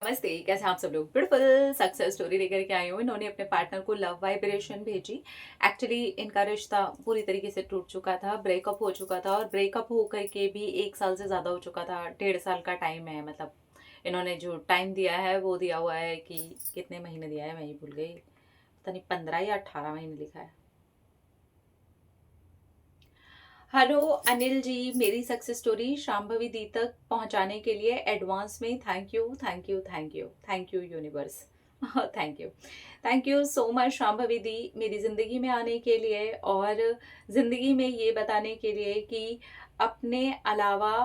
नमस्ते, कैसे हैं आप सब लोग। ब्यूटीफुल सक्सेस स्टोरी लेकर के आई हूँ। इन्होंने अपने पार्टनर को लव वाइब्रेशन भेजी। एक्चुअली इनका रिश्ता पूरी तरीके से टूट चुका था, ब्रेकअप हो चुका था और ब्रेकअप होकर के भी 1 साल से ज़्यादा हो चुका था। 1.5 साल का टाइम है। मतलब इन्होंने जो टाइम दिया है वो दिया हुआ है कि कितने महीने दिया है मैं ही भूल गई, पता नहीं 15 या 18 महीने लिखा है। हेलो अनिल जी, मेरी सक्सेस स्टोरी शांभवी दी तक पहुंचाने के लिए एडवांस में thank you, thank you, thank you, thank you universe. Thank you, thank you so much Shambhavi दी, मेरी ज़िंदगी में आने के लिए और ज़िंदगी में ये बताने के लिए कि अपने अलावा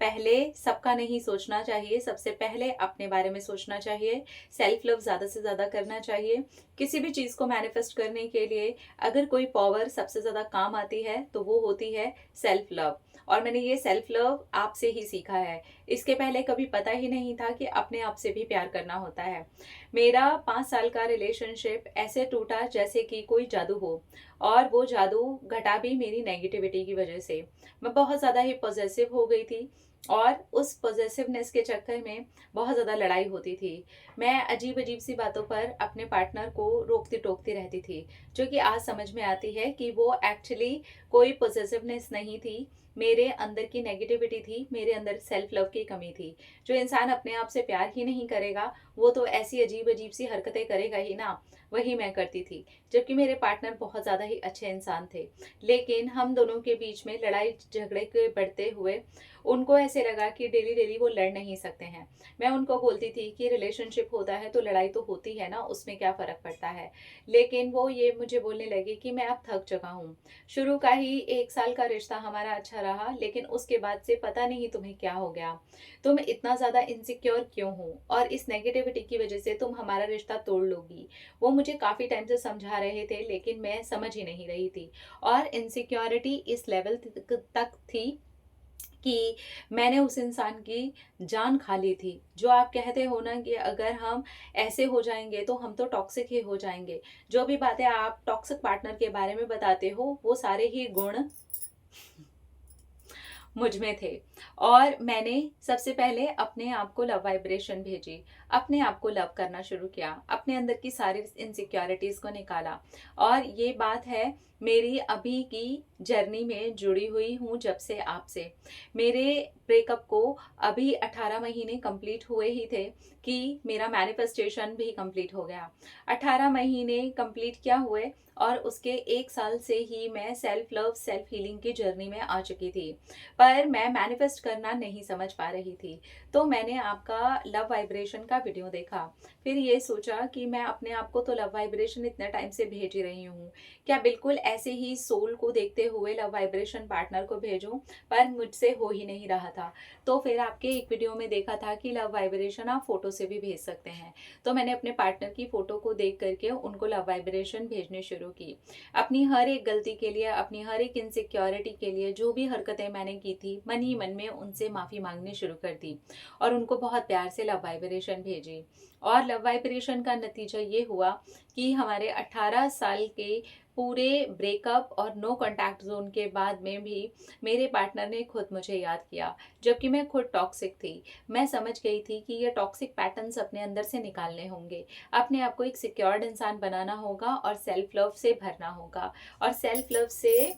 पहले सबका नहीं सोचना चाहिए, सबसे पहले अपने बारे में सोचना चाहिए। सेल्फ लव ज़्यादा से ज़्यादा करना चाहिए। किसी भी चीज़ को मैनिफेस्ट करने के लिए अगर कोई पावर सबसे ज़्यादा काम आती है तो वो होती है सेल्फ लव। और मैंने ये सेल्फ लव आपसे ही सीखा है। इसके पहले कभी पता ही नहीं था कि अपने आप से भी प्यार करना होता है। मेरा 5 साल का रिलेशनशिप ऐसे टूटा जैसे कि कोई जादू हो, और वो जादू घटा भी मेरी नेगेटिविटी की वजह से। मैं बहुत ज़्यादा ही पॉजेसिव हो गई थी और उस पॉजेसिवनेस के चक्कर में बहुत ज़्यादा लड़ाई होती थी। मैं अजीब अजीब सी बातों पर अपने पार्टनर को रोकती टोकती रहती थी, जो कि आज समझ में आती है कि वो एक्चुअली कोई पॉसेसिवनेस नहीं थी, मेरे अंदर की नेगेटिविटी थी, मेरे अंदर सेल्फ लव की कमी थी। जो इंसान अपने आप से प्यार ही नहीं करेगा वो तो ऐसी अजीब अजीब सी हरकतें करेगा ही ना। वही मैं करती थी, जबकि मेरे पार्टनर बहुत ज़्यादा ही अच्छे इंसान थे। लेकिन हम दोनों के बीच में लड़ाई झगड़े के बढ़ते हुए उनको ऐसे लगा कि डेली डेली वो लड़ नहीं सकते हैं। मैं उनको बोलती थी कि रिलेशनशिप होता है तो लड़ाई तो होती है ना, उसमें क्या फ़र्क पड़ता है। लेकिन वो ये मुझे बोलने लगे कि मैं अब थक चुका हूँ। शुरू का ही 1 साल का रिश्ता हमारा अच्छा रहा, लेकिन उसके बाद से पता नहीं तुम्हें क्या हो गया। तुम इतना ज़्यादा इनसिक्योर क्यों हो और इस नेगेटिविटी की वजह से तुम हमारा रिश्ता तोड़ लोगी। वो मुझे काफ़ी टाइम से समझा रहे थे लेकिन मैं समझ ही नहीं रही थी। और इनसिक्योरिटी इस लेवल तक थी कि मैंने उस इंसान की जान खा ली थी। जो आप कहते हो ना कि अगर हम ऐसे हो जाएँगे तो हम तो टॉक्सिक ही हो जाएँगे। जो भी बातें आप टॉक्सिक पार्टनर के बारे में बताते हो वो सारे ही गुण मुझ में थे। और मैंने सबसे पहले अपने आप को लव वाइब्रेशन भेजी, अपने आप को लव करना शुरू किया, अपने अंदर की सारी इनसिक्योरिटीज़ को निकाला। और ये बात है मेरी अभी की जर्नी में जुड़ी हुई हूँ जब से आपसे। मेरे ब्रेकअप को अभी 18 महीने कंप्लीट हुए ही थे कि मेरा मैनिफेस्टेशन भी कंप्लीट हो गया। 18 महीने कंप्लीट क्या हुए और उसके 1 साल से ही मैं सेल्फ लव सेल्फ हीलिंग की जर्नी में आ चुकी थी। पर मैं मैनिफेस्ट करना नहीं समझ पा रही थी। तो मैंने आपका लव वाइब्रेशन का वीडियो देखा। फिर ये सोचा कि मैं अपने आप को तो लव वाइब्रेशन इतने टाइम से भेज ही रही हूँ। क्या बिल्कुल ऐसे ही सोल को देखते हुए लव वाइब्रेशन पार्टनर को भेजूँ? पर मुझसे हो ही नहीं रहा था। तो फिर आपके एक वीडियो में देखा था कि लव वाइब्रेशन आप फ़ोटो से भी भेज सकते हैं। तो मैंने अपने पार्टनर की फ़ोटो को देख करके उनको लव वाइब्रेशन भेजने शुरू की। अपनी हर एक गलती के लिए, अपनी हर एक इनसिक्योरिटी के लिए, जो भी हरकतें मैंने की थी, मन ही मन में उनसे माफ़ी मांगनी शुरू कर दी और उनको बहुत प्यार से लव वाइब्रेशन भेजी। और लव वाइब्रेशन का नतीजा ये हुआ कि हमारे 18 साल के पूरे ब्रेकअप और नो कॉन्टैक्ट जोन के बाद में भी मेरे पार्टनर ने खुद मुझे याद किया, जबकि मैं खुद टॉक्सिक थी। मैं समझ गई थी कि ये टॉक्सिक पैटर्न्स अपने अंदर से निकालने होंगे, अपने आप को एक सिक्योर्ड इंसान बनाना होगा और सेल्फ लव से भरना होगा। और सेल्फ लव से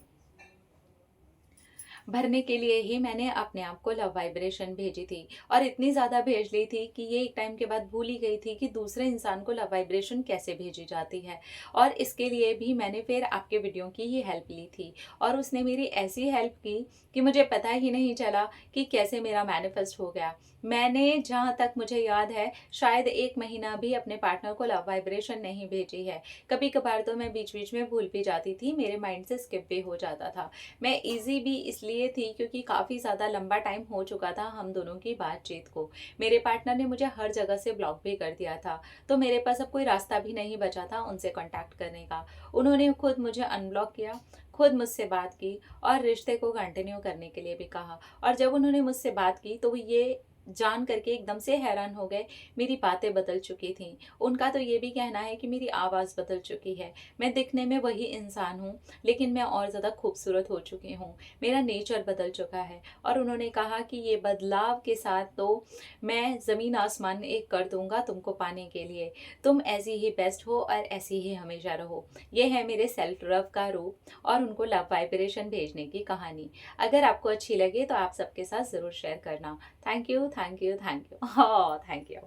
भरने के लिए ही मैंने अपने आप को लव वाइब्रेशन भेजी थी। और इतनी ज़्यादा भेज ली थी कि ये एक टाइम के बाद भूल ही गई थी कि दूसरे इंसान को लव वाइब्रेशन कैसे भेजी जाती है। और इसके लिए भी मैंने फिर आपके वीडियो की ही हेल्प ली थी और उसने मेरी ऐसी हेल्प की कि मुझे पता ही नहीं चला कि कैसे मेरा मैनिफेस्ट हो गया। मैंने जहाँ तक मुझे याद है शायद 1 महीना भी अपने पार्टनर को लव वाइब्रेशन नहीं भेजी है। कभी कभार तो मैं बीच बीच में भूल भी जाती थी, मेरे माइंड से स्किप भी हो जाता था। मैं ईज़ी भी इसलिए थी क्योंकि काफ़ी ज़्यादा लंबा टाइम हो चुका था हम दोनों की बातचीत को। मेरे पार्टनर ने मुझे हर जगह से ब्लॉक भी कर दिया था, तो मेरे पास अब कोई रास्ता भी नहीं बचा था उनसे कॉन्टैक्ट करने का। उन्होंने खुद मुझे अनब्लॉक किया, खुद मुझसे बात की और रिश्ते को कंटिन्यू करने के लिए भी कहा। और जब उन्होंने मुझसे बात की तो वो ये जान करके एकदम से हैरान हो गए। मेरी बातें बदल चुकी थीं। उनका तो ये भी कहना है कि मेरी आवाज़ बदल चुकी है। मैं दिखने में वही इंसान हूँ, लेकिन मैं और ज़्यादा खूबसूरत हो चुकी हूँ। मेरा नेचर बदल चुका है। और उन्होंने कहा कि ये बदलाव के साथ तो मैं ज़मीन आसमान एक कर दूँगा तुमको पाने के लिए। तुम ऐसी ही बेस्ट हो और ऐसी ही हमेशा रहो। ये है मेरे सेल्फ लव का रूप और उनको लव वाइब्रेशन भेजने की कहानी। अगर आपको अच्छी लगे तो आप सबके साथ ज़रूर शेयर करना। Thank you, thank you, thank you. हाँ, थैंक यू।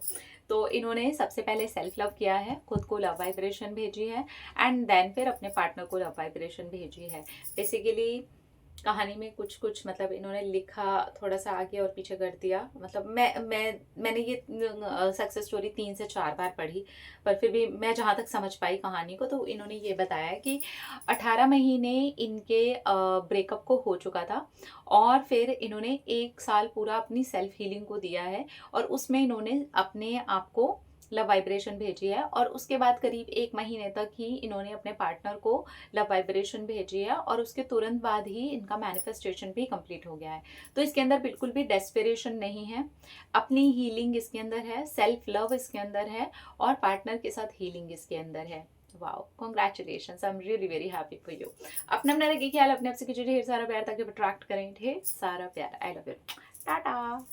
तो इन्होंने सबसे पहले सेल्फ लव किया है, खुद को लव वाइब्रेशन भेजी है एंड देन फिर अपने पार्टनर को लव वाइब्रेशन भेजी है। बेसिकली कहानी में कुछ मतलब इन्होंने लिखा, थोड़ा-सा आगे और पीछे कर दिया। मतलब मैंने ये सक्सेस स्टोरी 3 से 4 बार पढ़ी, पर फिर भी मैं जहाँ तक समझ पाई कहानी को, तो इन्होंने ये बताया कि 18 महीने इनके ब्रेकअप को हो चुका था और फिर इन्होंने 1 साल पूरा अपनी सेल्फ हीलिंग को दिया है और उसमें इन्होंने अपने आप को लव वाइब्रेशन भेजी है और उसके बाद करीब 1 महीने तक ही इन्होंने अपने पार्टनर को लव वाइब्रेशन भेजी है और उसके तुरंत बाद ही इनका मैनिफेस्टेशन भी कंप्लीट हो गया है। तो इसके अंदर बिल्कुल भी डेस्परेशन नहीं है, अपनी हीलिंग इसके अंदर है, सेल्फ लव इसके अंदर है और पार्टनर के साथ हीलिंग इसके अंदर है। Wow, congratulations, I am really very happy for you. अपना रखिए ख्याल, अपने आप से कीजिए ढेर सारा प्यार ताकि अट्रैक्ट करें ढेर सारा प्यार। I love you. टाटा।